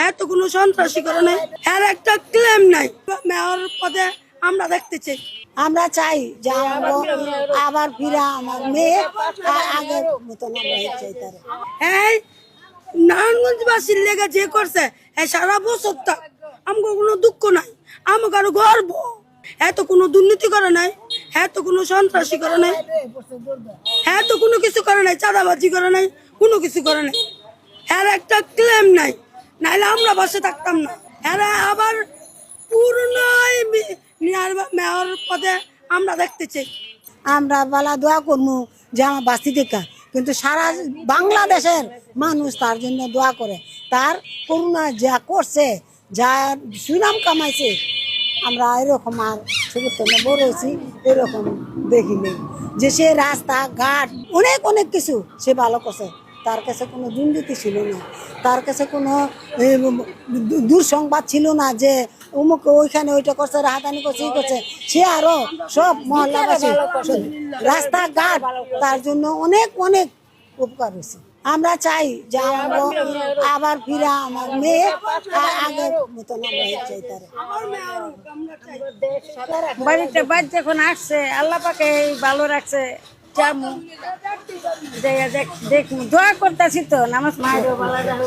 হ্যাঁ তো কোনো সন্ত্রাসী করে নাই, হ্যাঁ একটা ক্লেম নাই। মেয়র পদে আমরা দেখতে চাই, আমরা চাই যে আবার ফিরা আমার মেয়ে আগের মতন আমরা চাই তারা। এই নারায়ণগঞ্জবাসীর লেগে যে করছে হ্যাঁ সারা বছর তা আমাকে কোনো দুঃখ নাই, আমাকে আরো গর্ব। হ্যাঁ তো কোনো দুর্নীতি করে নাই, হ্যাঁ তো কোনো সন্ত্রাসী করে নাই, হ্যাঁ তো কোনো কিছু করে নাই, চাঁদাবাজি করে নাই, কোনো কিছু করে নাই। হ্যাঁ একটা ক্লেম নাই, নাইলে আমরা বসে থাকতাম না। হ্যাঁ আবার পূর্ণ মেয়র পদে আমরা দেখতে চাই। আমরা বলা দোয়া করবো যে আমার বাস্তি দেখা, কিন্তু সারা বাংলাদেশের মানুষ তার জন্য দোয়া করে। তার করুণা যা করছে, যা সুনাম কামাইছে, আমরা এরকম আর ছোট বড় হয়েছি এরকম দেখিনি। যে সে রাস্তা ঘাট অনেক অনেক কিছু সে ভালো করছে, তার কাছে কোনো দুর্নীতি ছিল না, তার কাছে কোনো দুঃসংবাদ ছিল না যে অমুক ওইখানে ওইটা করছে, রাহাতানি করছে, ই করছে। সে আরো সব মহল্লাবাসী রাস্তাঘাট তার জন্য অনেক অনেক উপকার হয়েছে। আমরা চাই যে আবার ফিরা আমার মেয়ে আগের মতন আমরা চাই তারা। বাড়িতে বাদ যখন আসছে আল্লাহ পাকে ভালো রাখছে, যাবো দেখবো, দোয়া করতেছি তো, নামাজ পড়বো।